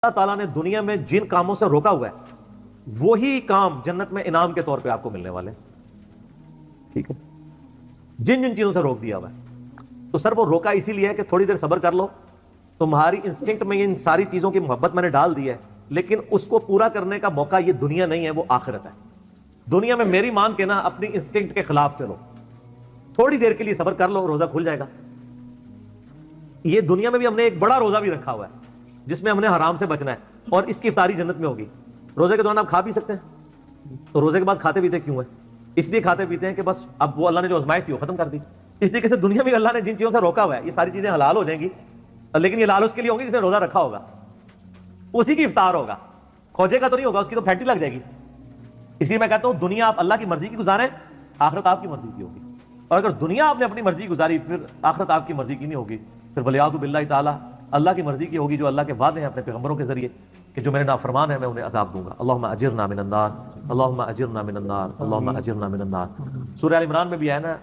اللہ تعالیٰ نے دنیا میں جن کاموں سے روکا ہوا ہے وہی کام جنت میں انعام کے طور پہ آپ کو ملنے والے ہیں، ٹھیک ہے؟ جن جن چیزوں سے روک دیا ہوا ہے، تو سر وہ روکا اسی لیے ہے کہ تھوڑی دیر صبر کر لو، تمہاری انسٹنکٹ میں ان ساری چیزوں کی محبت میں نے ڈال دی ہے، لیکن اس کو پورا کرنے کا موقع یہ دنیا نہیں ہے، وہ آخرت ہے۔ دنیا میں میری مان کے نا اپنی انسٹنکٹ کے خلاف چلو، تھوڑی دیر کے لیے صبر کر لو، روزہ کھل جائے گا۔ یہ دنیا میں بھی ہم نے ایک بڑا روزہ بھی رکھا ہوا ہے جس میں ہم نے حرام سے بچنا ہے، اور اس کی افطاری جنت میں ہوگی۔ روزے کے دوران آپ کھا پی سکتے ہیں، تو روزے کے بعد کھاتے پیتے کیوں ہیں؟ اس لیے کھاتے پیتے ہیں کہ بس اب وہ اللہ نے جو آزمائش تھی وہ ختم کر دی۔ اس طریقے سے دنیا میں اللہ نے جن چیزوں سے روکا ہوا ہے یہ ساری چیزیں حلال ہو جائیں گی، لیکن یہ لال اس کے لیے ہوگی جس نے روزہ رکھا ہوگا، اسی کی افطار ہوگا، کھوجے کا تو نہیں ہوگا، اس کی تو پھینٹی لگ جائے گی۔ اس لیے میں کہتا ہوں دنیا آپ اللہ کی مرضی کی گزاریں، آخرت آپ کی مرضی کی ہوگی، اور اگر دنیا آپ نے اپنی مرضی گزاری پھر آخرت آپ کی مرضی کی نہیں ہوگی، پھر ولیعوذ باللہ تعالیٰ اللہ کی مرضی کی ہوگی، جو اللہ کے وعدے ہیں اپنے پیغمبروں کے ذریعے کہ جو میرے نافرمان ہیں میں انہیں عذاب دوں گا۔ اللہم اجرنا من النار، اللہم اجرنا من النار، اللہم اجرنا من النار۔ سورہ ال عمران میں بھی ہے نا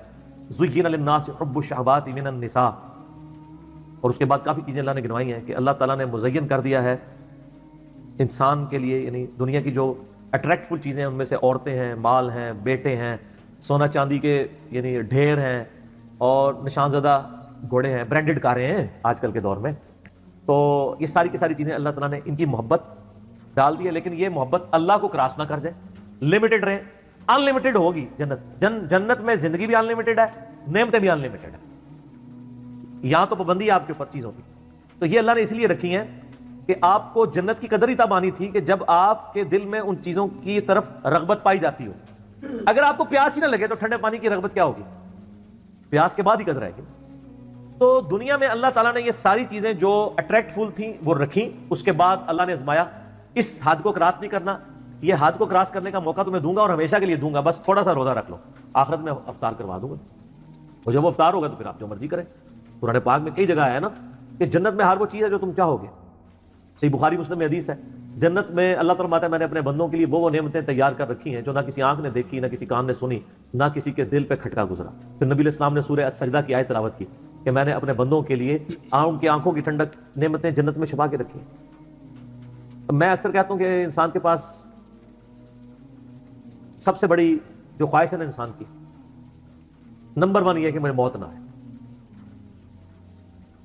زُيِّنَ لِلنَّاسِ حُبُّ الشَّهَوَاتِ مِنَ النِّسَاءِ، اور اس کے بعد کافی چیزیں اللہ نے گنوائی ہیں کہ اللہ تعالیٰ نے مزین کر دیا ہے انسان کے لیے، یعنی دنیا کی جو اٹریکٹفل چیزیں ہیں ان میں سے عورتیں ہیں، مال ہیں، بیٹے ہیں، سونا چاندی کے یعنی ڈھیر ہیں، اور نشان زدہ گھوڑے ہیں، برانڈڈ کاریں ہیں آج کل کے دور میں۔ تو یہ ساری کی ساری چیزیں اللہ تعالیٰ نے ان کی محبت ڈال دی ہے، لیکن یہ محبت اللہ کو کراس نہ کر جائے، لمیٹڈ رہے۔ ان لمیٹڈ ہوگی جنت، جنت میں زندگی بھی ان لمیٹڈ ہے، نعمتیں بھی ان لمیٹڈ ہیں، یہاں تو پابندی آپ کے اوپر چیزوں کی۔ تو یہ اللہ نے اس لیے رکھی ہیں کہ آپ کو جنت کی قدر ہی تب آنی تھی کہ جب آپ کے دل میں ان چیزوں کی طرف رغبت پائی جاتی ہو۔ اگر آپ کو پیاس ہی نہ لگے تو ٹھنڈے پانی کی رغبت کیا ہوگی؟ پیاس کے بعد ہی قدر آئے گی۔ تو دنیا میں اللہ تعالیٰ نے یہ ساری چیزیں جو اٹریکٹفل تھیں وہ رکھیں، اس کے بعد اللہ نے آزمایا اس حد کو کراس نہیں کرنا، یہ حد کو کراس کرنے کا موقع تمہیں دوں گا اور ہمیشہ کے لیے دوں گا، بس تھوڑا سا روزہ رکھ لو، آخرت میں افطار کروا دوں گا، اور جب وہ افطار ہوگا تو پھر آپ جو مرضی کریں۔ قرآن پاک میں کئی جگہ ہے نا کہ جنت میں ہر وہ چیز ہے جو تم چاہو گے، صحیح بخاری مسلم میں حدیث ہے، جنت میں اللہ تعالیٰ فرماتا ہے میں نے اپنے بندوں کے لیے وہ نعمتیں تیار کر رکھی ہیں جو نہ کسی آنکھ نے دیکھی، نہ کسی کان نے سنی، نہ کسی کے دل پہ کھٹکا گزرا۔ پھر نبی علیہ السلام نے سورہ السجدہ کی آیت تلاوت کی کہ میں نے اپنے بندوں کے لیے ان کی آنکھوں کی ٹھنڈک نعمتیں جنت میں چھپا کے رکھی ہیں۔ میں اکثر کہتا ہوں کہ انسان کے پاس سب سے بڑی جو خواہش ہے نا انسان کی، نمبر 1 یہ ہے کہ مجھے موت نہ آئے،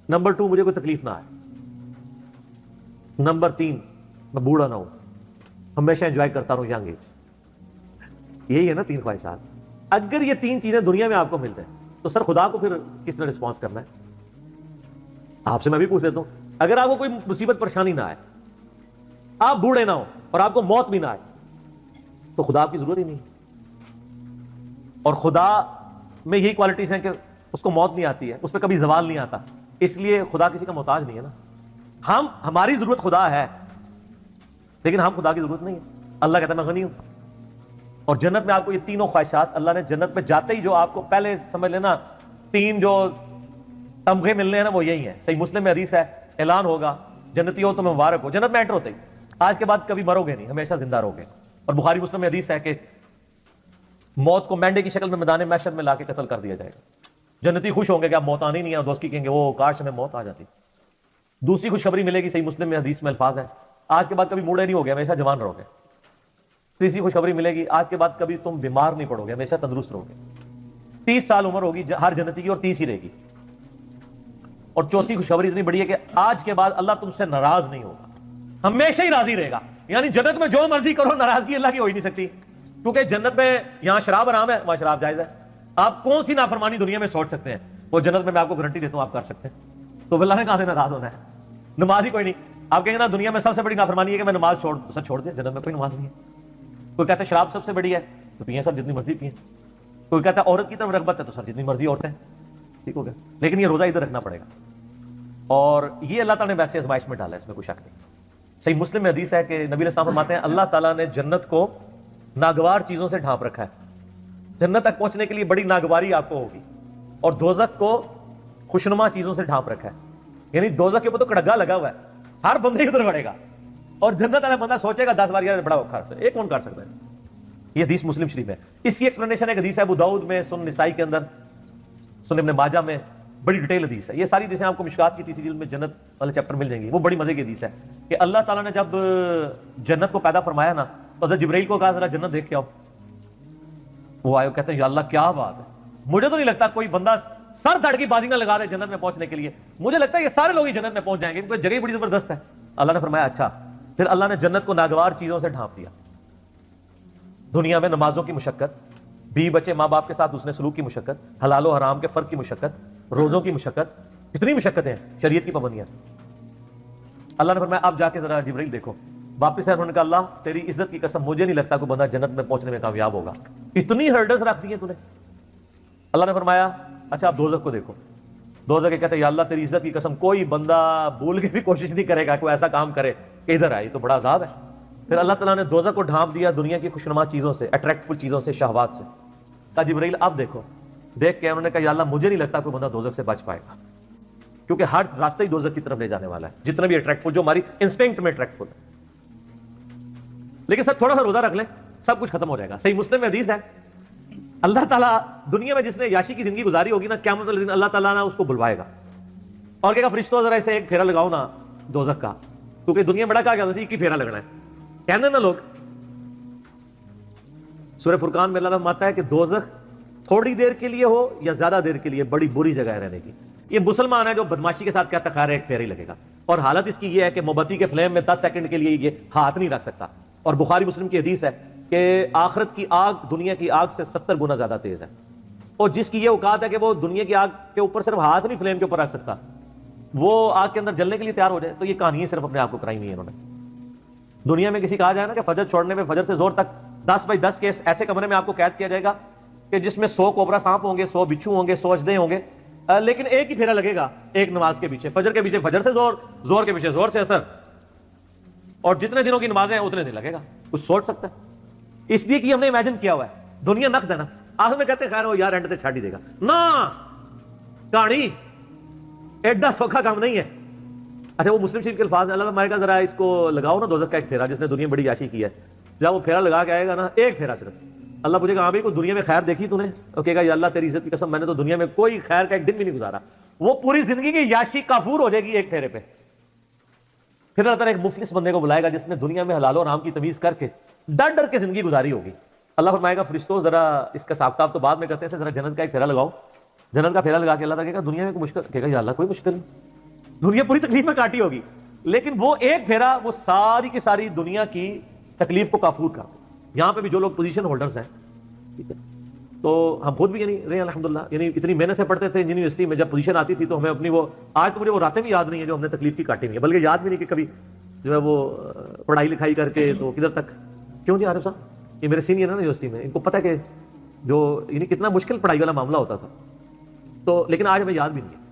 نمبر 2 مجھے کوئی تکلیف نہ آئے، نمبر 3 میں بوڑھا نہ ہوں، ہمیشہ انجوائے کرتا رہوں ینگ ایج۔ یہی ہے نا 3 خواہشات۔ اگر یہ 3 چیزیں دنیا میں آپ کو مل جائیں تو سر خدا کو پھر کس نے رسپانس کرنا ہے؟ آپ سے میں بھی پوچھ لیتا ہوں، اگر آپ کو کوئی مصیبت پریشانی نہ آئے، آپ بوڑھے نہ ہو اور آپ کو موت بھی نہ آئے تو خدا آپ کی ضرورت ہی نہیں۔ اور خدا میں یہی کوالٹیز ہیں کہ اس کو موت نہیں آتی ہے، اس پہ کبھی زوال نہیں آتا، اس لیے خدا کسی کا محتاج نہیں ہے نا۔ ہماری ضرورت خدا ہے لیکن ہم خدا کی ضرورت نہیں ہے۔ اللہ کہتا ہے میں غنی ہوں، اور جنت میں آپ کو یہ تینوں خواہشات اللہ نے جنت میں جاتے ہی جو آپ کو پہلے سمجھ لینا 3 جو تمغے ملنے ہیں نا وہ یہی ہیں۔ صحیح مسلم میں حدیث ہے، اعلان ہوگا جنتی ہو تو میں مبارک ہو، جنت میں انٹر ہوتے ہی آج کے بعد کبھی مرو گے نہیں، ہمیشہ زندہ رہو گے۔ اور بخاری مسلم میں حدیث ہے کہ موت کو مینڈے کی شکل میں میدان محشر میں لا کے قتل کر دیا جائے گا۔ جنتی خوش ہوں گے کہ اب موت آنی نہیں ہے، دوست کی کہیں گے وہ کاش ہمیں موت آ جاتی۔ دوسری خوشخبری ملے گی، صحیح مسلم میں حدیث میں الفاظ ہے، آج کے بعد کبھی بوڑھے نہیں ہوگے، ہمیشہ جوان رہو گے۔ تیسری خوشخبری ملے گی، آج کے بعد کبھی تم بیمار نہیں پڑو گے، ہمیشہ تندرست رہو گے۔ 30 سال عمر ہوگی ہر جنتی کی اور 30 ہی رہے گی۔ اور چوتھی خوشخبری اتنی بڑی ہے کہ آج کے بعد اللہ تم سے ناراض نہیں ہوگا، ہمیشہ ہی راضی رہے گا۔ یعنی جنت میں جو مرضی کرو ناراضگی اللہ کی ہو ہی نہیں سکتی، کیونکہ جنت میں یہاں شراب حرام ہے، وہاں شراب جائز ہے۔ آپ کون سی نافرمانی دنیا میں چھوڑ سکتے ہیں؟ وہ جنت میں آپ کو گارنٹی دیتا ہوں آپ کر سکتے ہیں۔ تو اللہ نے کہاں سے ناراض ہونا ہے؟ نماز ہی کوئی نہیں، آپ کہیں گے نا دنیا میں سب سے بڑی نافرمانی ہے کہ میں نماز چھوڑ دیں، جنت میں کوئی نماز نہیں ہے۔ کوئی کہتا ہے شراب سب سے بڑی ہے تو پیئیں سر جتنی مرضی پیئیں، کوئی کہتا ہے عورت کی طرف رغبت ہے تو سر جتنی مرضی عورتیں، ٹھیک ہو گیا، لیکن یہ روزہ ادھر رکھنا پڑے گا۔ اور یہ اللہ تعالیٰ نے ویسے آزمائش میں ڈالا ہے، اس میں کوئی شک نہیں۔ صحیح مسلم میں حدیث ہے کہ نبی علیہ السلام فرماتے ہیں اللہ تعالیٰ نے جنت کو ناگوار چیزوں سے ڈھانپ رکھا ہے، جنت تک پہنچنے کے لیے بڑی ناگواری آپ کو ہوگی، اور دوزخ کو خوشنما چیزوں سے ڈھانپ رکھا ہے۔ یعنی دوزخ کے اوپر تو کڑگا لگا ہوا ہے، ہر بندے ادھر بڑھے گا، اور جنت والا بندہ سوچے گا 10 بار یار بڑا اوکھا ہے، ایک کون کر سکتا ہے؟ یہ حدیث مسلم شریف ہے۔ اس کی ایکسپلینیشن ایک حدیث ہے ابو داؤد میں، سنن نسائی کے اندر، سنن ابن ماجہ میں، بڑی ڈیٹیل حدیث ہے. یہ ساری حدیثیں آپ کو مشکات کی تیسری جلد میں جنت والے چیپٹر مل جائیں گی. وہ بڑی مزے کی حدیث ہے کہ اللہ تعالیٰ نے جب جنت کو پیدا فرمایا نا تو حضرت جبرائیل کو کہا ذرا جنت دیکھ کے آؤ. وہ آئے کہتے ہیں یا اللہ کیا بات ہے, مجھے تو نہیں لگتا کوئی بندہ سر دھڑ کی بازی نہ لگا دے جنت میں پہنچنے کے لیے, مجھے لگتا ہے یہ سارے لوگ ہی جنت میں پہنچ جائیں گے کیونکہ جگہ بڑی زبردست ہے. اللہ نے فرمایا اچھا. پھر اللہ نے جنت کو ناگوار چیزوں سے ڈھانپ دیا. دنیا میں نمازوں کی مشقت, بیوی بچے ماں باپ کے ساتھ حسن سلوک کی مشقت, حلال و حرام کے فرق کی مشقت, روزوں کی مشقت, کتنی مشقتیں ہیں, شریعت کی پابندیاں. اللہ نے فرمایا اب جا کے ذرا جبرائیل دیکھو. واپس ہے, انہوں نے کہا اللہ تیری عزت کی قسم مجھے نہیں لگتا کوئی بندہ جنت میں پہنچنے میں کامیاب ہوگا, اتنی ہرڈلز رکھ دی ہیں تو نے. اللہ نے فرمایا اچھا آپ دوزخ کو دیکھو. دوزخ کے کہتے ہیں یا اللہ تیری عزت کی قسم کوئی بندہ بھول کے بھی کوشش نہیں کرے گا کوئی ایسا کام کرے کہ ادھر آئے, تو بڑا عذاب ہے. پھر اللہ تعالیٰ نے دوزخ کو ڈھانپ دیا دنیا کی خوشنما چیزوں سے, اٹریکٹفل چیزوں سے, شہوات سے. کہا جبرائیل اب دیکھو. دیکھ کے انہوں نے کہا یا اللہ مجھے نہیں لگتا کوئی بندہ دوزخ سے بچ پائے گا, کیونکہ ہر راستہ ہی دوزخ کی طرف لے جانے والا ہے, جتنا بھی اٹریکٹفل جو ہماری انسٹنکٹ میں اٹریکٹفل ہے. لیکن سر تھوڑا سا روزہ رکھ لیں سب کچھ ختم ہو جائے گا. صحیح مسلم میں حدیث ہے اللہ تعالیٰ دنیا میں جس نے یاشی کی زندگی گزاری ہوگی نا, قیامت والے دن اللہ تعالیٰ نا اس کو بلوائے گا اور کہے گا فرشتوں ذرا اسے ایک پھیرا لگاؤ نا دوزخ کا, کیونکہ دنیا بڑا کہا گیا ایک ہی پھیرا لگنا ہے. کہتے ہیں نا لوگ, سورہ فرقان میں اللہ تعالیٰ فرماتا ہے کہ دوزخ تھوڑی دیر کے لیے ہو یا زیادہ دیر کے لیے بڑی بری جگہ ہے رہنے کی. یہ مسلمان ہے جو بدماشی کے ساتھ کہتا خیر ایک پھیرا ہی لگے گا, اور حالت اس کی یہ ہے کہ موم بتی کے فلیم میں 10 سیکنڈ کے لیے یہ ہاتھ نہیں رکھ سکتا. اور بخاری مسلم کی حدیث ہے کہ آخرت کی آگ دنیا کی آگ سے 70 گنا زیادہ تیز ہے, اور جس کی یہ اوقات ہے کہ وہ دنیا کی آگ کے اوپر صرف ہاتھ نہیں فلیم کے اوپر رکھ سکتا, وہ آگ کے اندر جلنے کے لیے تیار ہو جائے. تو یہ کہانی صرف اپنے آپ کو کرائی نہیں ہے انہوں نے. دنیا میں کسی کہا جائے نا کہ فجر چھوڑنے میں فجر سے زور تک 10 بائی 10 کے ایسے کمرے میں آپ کو قید کیا جائے گا کہ جس میں 100 کوبرا سانپ ہوں گے, 100 بچھو ہوں گے, 100 اژدھے ہوں گے, لیکن ایک ہی پھیرا لگے گا ایک نماز کے پیچھے. فجر کے پیچھے فجر سے زور, زور کے پیچھے زور سے اثر, اور جتنے دنوں کی نمازیں ہیں اتنے دن لگے گا. کچھ سوچ سکتا ہے؟ اس لیے کہ ہم نے امیجن کیا ہوا ہے دنیا نقد ہے نا, آخر میں کہتے ہیں خیر ہو یار اینڈ تے چھاڑ ہی دے گا نا, کہانی ایڈا سوکھا کام نہیں ہے. اچھا وہ مسلم شریف کے الفاظ ہیں, اللہ تعالیٰ کا ذرا اس کو لگاؤ نا دوزخ کا ایک پھیرا, جس نے دنیا میں بڑی عیاشی کی ہے. جب وہ پھیرا لگا کے آئے گا نا ایک پھیرا صرف, اللہ پوچھے گا ہاں بھائی کوئی دنیا میں خیر دیکھی تو نے, اور کہے گا یا اللہ تیری عزت کی قسم میں نے تو دنیا میں کوئی خیر کا ایک دن بھی نہیں گزارا. وہ پوری زندگی کی یاشی کافور ہو جائے گی ایک پھیرے پہ. پھر اللہ تعالیٰ ایک مفلس بندے کو بلائے گا جس نے دنیا میں حلال و حرام کی تمیز کر کے ڈر ڈر کے زندگی گزاری ہوگی. اللہ فرمائے گا فرشتوں ذرا اس کا حساب کتاب تو بعد میں کرتے ہیں, ذرا جنت کا ایک پھیرا لگاؤ. جنت کا پھیرا لگا کے اللہ تعالیٰ کہے گا دنیا میں کوئی مشکل, کہے گا یا اللہ کوئی مشکل نہیں, دنیا پوری تکلیف میں کاٹی ہوگی, لیکن وہ ایک پھیرا وہ ساری کی ساری دنیا کی تکلیف کو کافور کر دے. یہاں پہ بھی جو لوگ پوزیشن ہولڈرز ہیں, ٹھیک ہے, تو ہم خود بھی یعنی رہے الحمدللہ, یعنی اتنی محنت سے پڑھتے تھے یونیورسٹی میں, جب پوزیشن آتی تھی تو ہمیں اپنی وہ, آج تو مجھے وہ راتیں بھی یاد نہیں ہے جو ہم نے تکلیف کی کاٹی نہیں ہے, بلکہ یاد بھی نہیں کہ کبھی جو ہے وہ پڑھائی لکھائی کر کے تو کدھر تک. کیوں جی عارف صاحب یہ میرے سینئر ہے نا یونیورسٹی میں, ان کو پتہ ہے کہ جو یعنی کتنا مشکل پڑھائی والا معاملہ ہوتا تھا, تو لیکن آج ہمیں یاد بھی نہیں ہے,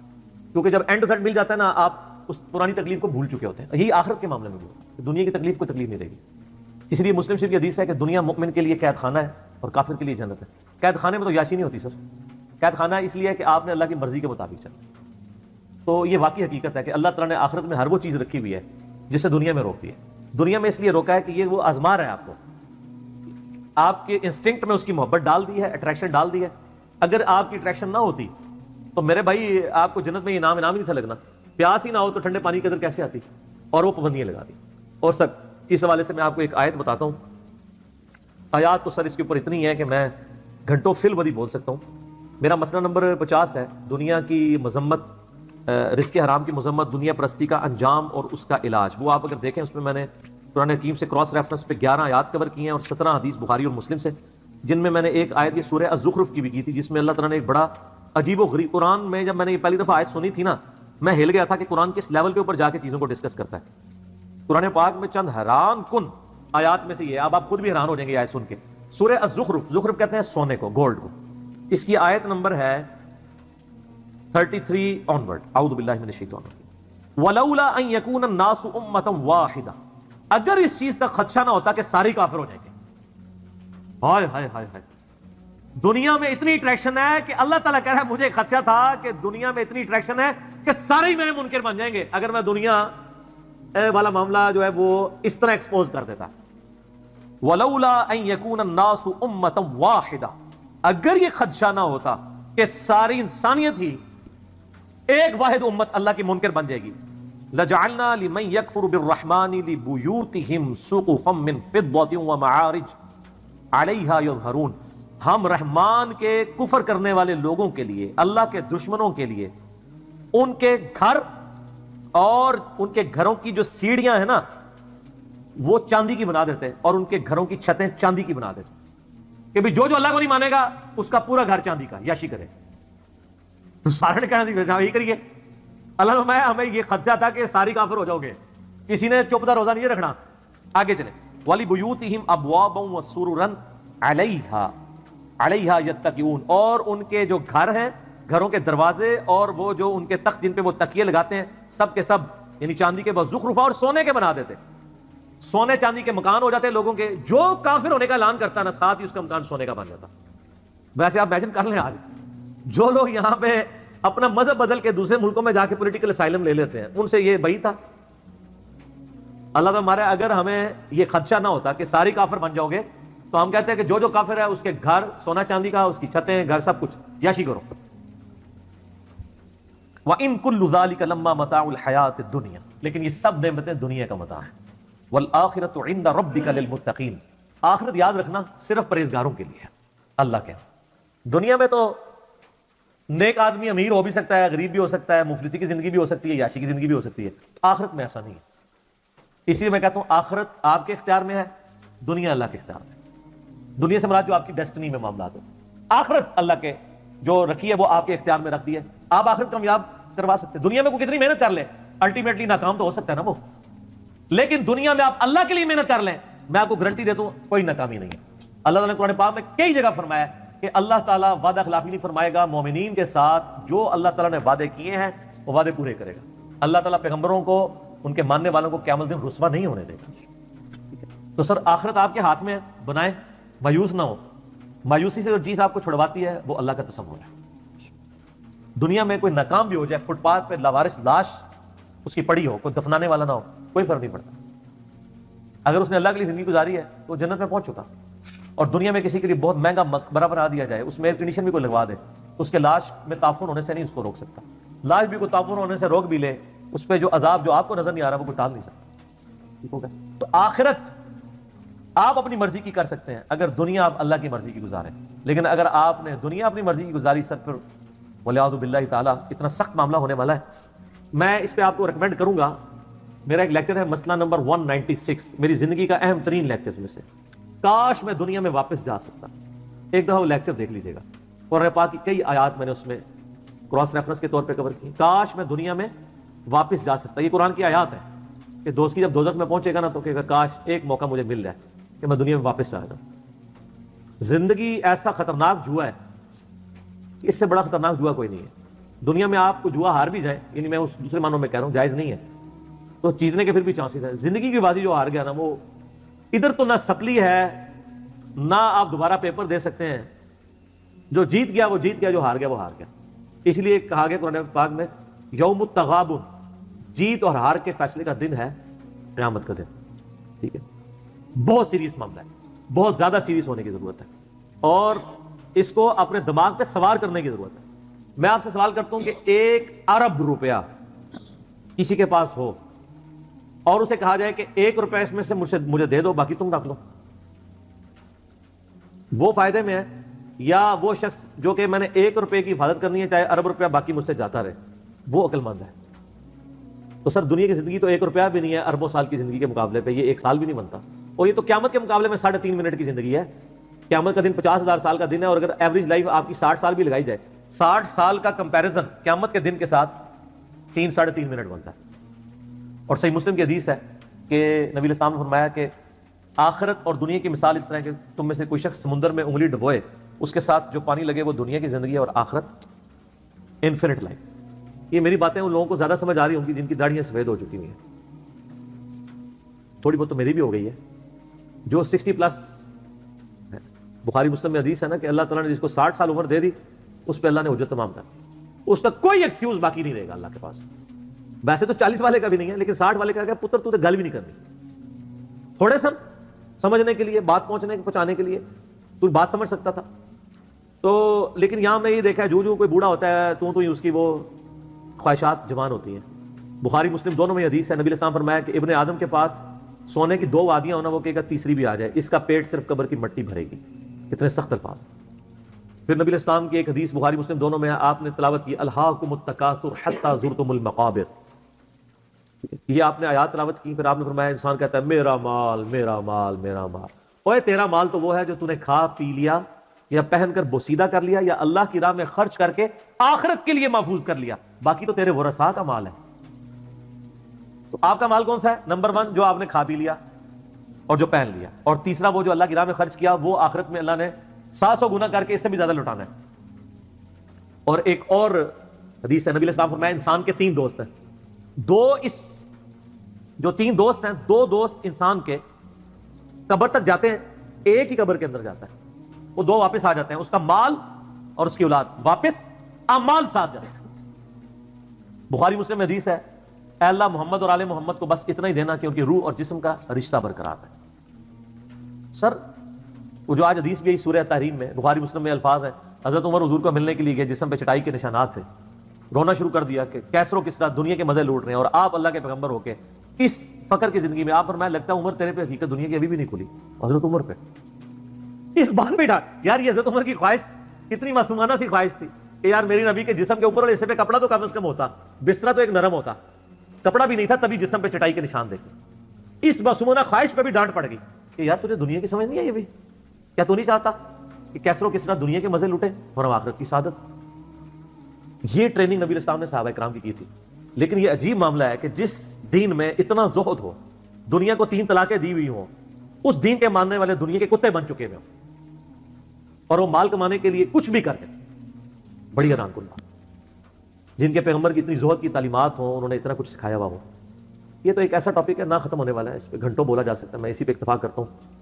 کیونکہ جب اینڈ رزلٹ مل جاتا ہے نا آپ اس پرانی تکلیف کو بھول چکے ہوتے ہیں. یہی آخرت کے معاملے میں بھی دنیا کی تکلیف کو تکلیف نہیں رہے گی. اس لیے مسلم شریف کی حدیث ہے کہ دنیا مومن کے لیے قید خانہ ہے اور کافر کے لیے جنت ہے. قید خانے میں تو یاشی نہیں ہوتی سر, قید خانہ اس لیے کہ آپ نے اللہ کی مرضی کے مطابق چلنا. تو یہ واقعی حقیقت ہے کہ اللہ تعالیٰ نے آخرت میں ہر وہ چیز رکھی ہوئی ہے جسے دنیا میں روک دی ہے. دنیا میں اس لیے روکا ہے کہ یہ وہ آزما رہا ہے آپ کو, آپ کے انسٹنکٹ میں اس کی محبت ڈال دی ہے, اٹریکشن ڈال دی ہے. اگر آپ کی اٹریکشن نہ ہوتی تو میرے بھائی آپ کو جنت میں انعام ہی نہیں تھا لگنا. پیاس ہی نہ ہو تو ٹھنڈے پانی کی قدر کیسے آتی, اور وہ پابندیاں لگا دی. اور سر اس حوالے سے میں آپ کو ایک آیت بتاتا ہوں. آیات تو سر اس کے اوپر اتنی ہے کہ میں گھنٹوں فل بدی بول سکتا ہوں. میرا مسئلہ نمبر 50 ہے, دنیا کی مذمت, رزق حرام کی مذمت, دنیا پرستی کا انجام اور اس کا علاج. وہ آپ اگر دیکھیں اس میں میں نے قرآن حکیم سے کراس ریفرنس پہ 11 آیات کور کی ہیں اور 17 حدیث بخاری اور مسلم سے, جن میں میں نے ایک آیت یہ سورہ الزخرف کی بھی کی تھی, جس میں اللہ تعالیٰ نے ایک بڑا عجیب و غریب, قرآن میں جب میں نے یہ پہلی دفعہ آیت سنی تھی نا میں ہل گیا تھا کہ قرآن کس لیول کے اوپر جا کے چیزوں کو ڈسکس کرتا ہے. قرآن پاک میں چند حیران کن آیات میں سے یہ, اب آپ خود بھی حیران ہو جائیں گے آیت سن کے. سورہ الزخرف, زخرف کہتے ہیں سونے کو, گولڈ کو. اس کی آیت نمبر ہے 33 آنورڈ. اعوذ باللہ من الشیطان الرجیم. ولولا ان یکون الناس امۃ واحدہ, اگر اس چیز کا خدشہ نہ ہوتا کہ سارے کافر ہو جائیں گے. ہائے ہائے ہائے ہائے, دنیا میں اتنی اٹریکشن ہے کہ اللہ تعالیٰ کہہ رہا ہے مجھے خدشہ تھا کہ دنیا میں اتنی اٹریکشن ہے کہ سارے ہی میرے منکر بن جائیں گے اگر میں دنیا والا معاملہ جو ہے وہ اس طرح ایکسپوز کر دیتا. ولولا ان یکون الناس امۃ واحدہ, اگر یہ خدشہ نہ ہوتا کہ ساری انسانیت ہی ایک واحد امت اللہ کی منکر بن جائے گی. لجعلنا لمن يكفر بالرحمن لبيوتهم سقفا من فضة ومعارج علیہا یظہرون. ہم رحمان کے کفر کرنے والے لوگوں کے لیے، اللہ کے دشمنوں کے لیے، ان کے گھر اور ان کے گھروں کی جو سیڑھیاں ہیں نا وہ چاندی کی بنا دیتے ہیں، اور ان کے گھروں کی چھتیں چاندی کی بنا دیتے ہیں کہ بھی جو اللہ کو نہیں مانے گا اس کا پورا گھر چاندی کا، یاشی کرے. تو سارے نے کہنا یہی کریے. اللہ نے ہمیں یہ خدشہ تھا کہ ساری کافر ہو جاؤ گے، کسی نے چپ دا روزہ نہیں رکھنا. آگے چلیں. وَلِبُيُوتِهِمْ أَبْوَابًا وَسُرُرًا عَلَيْهَا يَتَّكِئُونَ. اور ان کے جو گھر ہیں، گھروں کے دروازے اور وہ جو ان کے تخت جن پہ وہ تکیے لگاتے ہیں، سب کے سب یعنی چاندی کے زخرفا اور سونے کے بنا دیتے. سونے چاندی کے مکان ہو جاتے ہیں لوگوں کے. جو کافر ہونے کا اعلان کرتا ہے نا، ساتھ ہی اس کا مکان سونے کا بن جاتا. ویسے آپ امیجن کر لیں، آج جو لوگ یہاں پہ اپنا مذہب بدل کے دوسرے ملکوں میں جا کے پولیٹیکل اسائلم لے لیتے ہیں، ان سے یہ وہی تھا. اللہ تعالیٰ ہمارے اگر ہمیں یہ خدشہ نہ ہوتا کہ ساری کافر بن جاؤ گے تو ہم کہتے ہیں کہ جو کافر ہے اس کے گھر سونا چاندی کا، اس کی چھتیں، گھر سب کچھ یاشی کرو. وَإِن كُلُّ ذَلِكَ لَمَّا مَتَاعُ الْحَيَاةِ الدُّنْيَا. لیکن یہ سب نعمتیں دنیا کا متاع ہیں. وَالْآخِرَةُ عِندَ رَبِّكَ لِلْمُتَّقِينَ. آخرت یاد رکھنا صرف پرہیزگاروں کے لیے اللہ کے. دنیا میں تو نیک آدمی امیر ہو بھی سکتا ہے، غریب بھی ہو سکتا ہے، مفلسی کی زندگی بھی ہو سکتی ہے، یاشی کی زندگی بھی ہو سکتی ہے. آخرت میں ایسا نہیں ہے. اس لیے میں کہتا ہوں آخرت آپ کے اختیار میں ہے، دنیا اللہ کے اختیار میں. دنیا سے مراد جو آپ کی ڈیسٹنی میں معاملات ہو، آخرت اللہ کے جو رکھی ہے وہ آپ کے اختیار میں رکھ دی ہے. آپ آخرت کامیاب کروا سکتے ہیں. دنیا میں کوئی کتنی محنت کر لے الٹیمیٹلی ناکام تو ہو سکتا ہے نا وہ، لیکن دنیا میں آپ اللہ کے لیے محنت کر لیں، میں آپ کو گارنٹی دیتا ہوں کوئی ناکامی نہیں ہے. اللہ تعالیٰ نے قرآن پاک میں کئی جگہ فرمایا کہ اللہ تعالیٰ وعدہ خلافی نہیں فرمائے گا. مومنین کے ساتھ جو اللہ تعالیٰ نے وعدے کیے ہیں وہ وعدے پورے کرے گا. اللہ تعالیٰ پیغمبروں کو، ان کے ماننے والوں کو قیامت دن رسوا نہیں ہونے دے گا. تو سر آخرت آپ کے ہاتھ میں، بنائیں، مایوس نہ ہو. مایوسی سے جو چیز آپ کو چھڑواتی ہے وہ اللہ کا تصور ہے. دنیا میں کوئی ناکام بھی ہو جائے، فٹ پاتھ پہ لاوارث لاش اس کی پڑی ہو، کوئی دفنانے والا نہ ہو، کوئی فرق نہیں پڑتا. اگر اس نے اللہ کے لیے زندگی گزاری ہے تو جنت میں پہنچ چکا. اور دنیا میں کسی کے لیے بہت مہنگا مقبرہ بنا دیا جائے، اس میں ایئر کنڈیشن بھی کوئی لگوا دے، اس کے لاش میں تعفن ہونے سے نہیں اس کو روک سکتا. لاش بھی کوئی تعفن ہونے سے روک بھی لے، اس پہ جو عذاب جو آپ کو نظر نہیں آ رہا وہ کوئی ٹال نہیں سکتا. ٹھیک ہوگا. تو آخرت آپ اپنی مرضی کی کر سکتے ہیں اگر دنیا آپ اللہ کی مرضی کی گزاریں. لیکن اگر آپ نے دنیا اپنی مرضی کی گزاری، سر پھر ولیعوذ باللہ تعالیٰ اتنا سخت معاملہ ہونے والا ہے. میں اس پہ آپ کو ریکمینڈ کروں گا، میرا ایک لیکچر ہے مسئلہ نمبر 196، میری زندگی کا اہم ترین لیکچرز میں سے. کاش میں دنیا میں واپس جا سکتا. ایک دفعہ وہ لیکچر دیکھ لیجیے گا. قرآن پاک کی کئی آیات میں نے اس میں کراس ریفرنس کے طور پہ کور کی. کاش میں دنیا میں واپس جا سکتا. یہ قرآن کی آیات ہے کہ دوست کی جب دوزخ میں پہنچے گا نا تو کہے گا کاش ایک موقع مجھے مل جائے کہ میں دنیا میں واپس آ جاؤں. زندگی ایسا خطرناک جوا ہے، اس سے بڑا خطرناک جوا کوئی نہیں ہے. دنیا میں آپ کو جوا ہار بھی جائے، یعنی میں اس دوسرے معنوں میں کہہ رہا ہوں جائز نہیں ہے، تو جیتنے کے پھر بھی چانسز ہیں. زندگی کی بازی جو ہار گیا نا، وہ ادھر تو نہ سپلی ہے نہ آپ دوبارہ پیپر دے سکتے ہیں. جو جیت گیا وہ جیت گیا، جو ہار گیا وہ ہار گیا. اس لیے کہا گیا قرآن پاک میں یوم التغابن، جیت اور ہار کے فیصلے کا دن ہے قیامت کا دن. ٹھیک ہے. بہت سیریس معاملہ ہے، بہت زیادہ سیریس ہونے کی ضرورت ہے، اور اس کو اپنے دماغ پہ سوار کرنے کی ضرورت ہے. میں آپ سے سوال کرتا ہوں کہ 1 ارب روپیہ کسی کے پاس ہو اور اسے کہا جائے کہ 1 روپیہ اس میں سے مجھے دے دو، باقی تم رکھ لو، وہ فائدے میں ہے؟ یا وہ شخص جو کہ میں نے 1 روپے کی حفاظت کرنی ہے چاہے ارب روپیہ باقی مجھ سے جاتا رہے، وہ عقل مند ہے؟ تو سر دنیا کی زندگی تو 1 روپیہ بھی نہیں ہے اربوں سال کی زندگی کے مقابلے پہ. یہ 1 سال بھی نہیں بنتا، اور یہ تو قیامت کے مقابلے میں 3.5 منٹ کی زندگی ہے. قیامت کا دن 50,000 سال کا دن ہے، اور اگر ایوریج لائف آپ کی 60 سال بھی لگائی جائے، 60 سال کا کمپیریزن قیامت کے دن کے ساتھ 3-3.5 منٹ بنتا ہے. اور صحیح مسلم کی حدیث ہے کہ نبی الاسلام نے فرمایا کہ آخرت اور دنیا کی مثال اس طرح کہ تم میں سے کوئی شخص سمندر میں انگلی ڈبوئے، اس کے ساتھ جو پانی لگے وہ دنیا کی زندگی ہے، اور آخرت انفینٹ لائف. یہ میری باتیں ان لوگوں کو زیادہ سمجھ آ رہی ہوں گی جن کی داڑھیاں سفید ہو چکی ہوئی ہیں. تھوڑی بہت تو میری بھی ہو گئی ہے. جو 60 پلس ہے، بخاری مسلم میں حدیث ہے نا کہ اللہ تعالیٰ نے جس کو 60 سال عمر دے دی اس پہ اللہ نے حجت تمام کر، اس کا کوئی ایکسکیوز باقی نہیں رہے گا اللہ کے پاس. ویسے تو 40 والے کا بھی نہیں ہے، لیکن 60 والے کا کہ پتر تو گل بھی نہیں کرنی. تھوڑے سن سمجھنے کے لیے، بات پہنچانے کے لیے تو بات سمجھ سکتا تھا. تو لیکن یہاں میں یہ دیکھا ہے جو کوئی بوڑھا ہوتا ہے تو ہی اس کی وہ خواہشات جوان ہوتی ہیں. بخاری مسلم دونوں میں حدیث ہے, نبی علیہ السلام فرمایا کہ ابن آدم کے پاس سونے کی 2 وادیاں ہونا, وہ کہے گا تیسری بھی آ جائے, اس کا پیٹ صرف قبر کی مٹی بھرے گی. کتنے سخت الفاظ. پھر نبی علیہ السلام کی ایک حدیث بخاری مسلم دونوں میں ہے, آپ نے تلاوت کی الہاکم التکاثر حتی زرتم المقابر. یہ آپ نے آیات تلاوت کی, پھر آپ نے فرمایا انسان کہتا ہے میرا مال میرا مال میرا مال. اوے تیرا مال تو وہ ہے جو تو نے کھا پی لیا یا پہن کر بوسیدہ کر لیا یا اللہ کی راہ میں خرچ کر کے آخرت کے لیے محفوظ کر لیا, باقی تو تیرے ورثاء کا مال ہے. تو آپ کا مال کون سا ہے؟ نمبر 1 جو آپ نے کھا پی لیا اور جو پہن لیا, اور تیسرا وہ جو اللہ کی راہ میں خرچ کیا, وہ آخرت میں اللہ نے 700 گنا کر کے اس سے بھی زیادہ لٹانا ہے. اور ایک اور حدیث ہے, نبی علیہ السلام فرمایا انسان کے 3 دوست ہیں. جو 3 دوست ہیں, 2 دوست انسان کے قبر تک جاتے ہیں, ایک ہی قبر کے اندر جاتا ہے, وہ 2 واپس آ جاتے ہیں, اس کا مال اور اس کی اولاد واپس, اعمال ساتھ جاتے ہیں. بخاری مسلم میں حدیث ہے, اے اللہ محمد اور آل محمد کو بس اتنا ہی دینا کہ ان کی روح اور جسم کا رشتہ برقرار ہے. سر وہ جو آج حدیث بھی ہے سورہ تحریم میں, بخاری مسلم میں الفاظ ہیں, حضرت عمر حضور کو ملنے کے لیے گئے, جسم پہ چٹائی کے نشانات تھے, رونا شروع کر دیا کہ کیسر و کسرا دنیا کے مزے لوٹ رہے ہیں اور آپ اللہ کے پیغمبر ہو کے اس فقر کی زندگی میں. آپ فرمایا لگتا ہے عمر تیرے پہ حقیقت دنیا کی ابھی بھی نہیں کھلی. حضرت عمر پہ اس بات پہ ڈانٹ, یار یہ حضرت عمر کی خواہش کتنی معصومانہ سی خواہش تھی کہ یار میری نبی کے جسم کے اوپر والے حصے پہ کپڑا تو کم از کم ہوتا, بستر تو ایک نرم ہوتا, کپڑا بھی نہیں تھا تبھی جسم پہ چٹائی کے نشان دیکھے. اس معصومانہ خواہش پہ بھی ڈانٹ پڑ گئی کہ یار تجھے دنیا کی سمجھ نہیں آئی ابھی, کیا تو نہیں چاہتا کہ کیسر و کسرا دنیا کے مزے لوٹے اور ہم آخرت کی سعادت. یہ ٹریننگ نبی علیہ السلام نے صحابہ کرام کی تھی. لیکن یہ عجیب معاملہ ہے کہ جس دین میں اتنا زہد ہو, دنیا کو 3 طلاقیں دی ہوئی ہوں, اس دین کے ماننے والے دنیا کے کتے بن چکے ہوئے ہوں, اور وہ مال کمانے کے لیے کچھ بھی کر دیں. بڑی حیران کن بات, جن کے پیغمبر کی اتنی زہد کی تعلیمات ہوں, انہوں نے اتنا کچھ سکھایا ہوا ہو. یہ تو ایک ایسا ٹاپک ہے نہ ختم ہونے والا ہے, اس پہ گھنٹوں بولا جا سکتا ہے. میں اسی پہ اکتفا کرتا ہوں.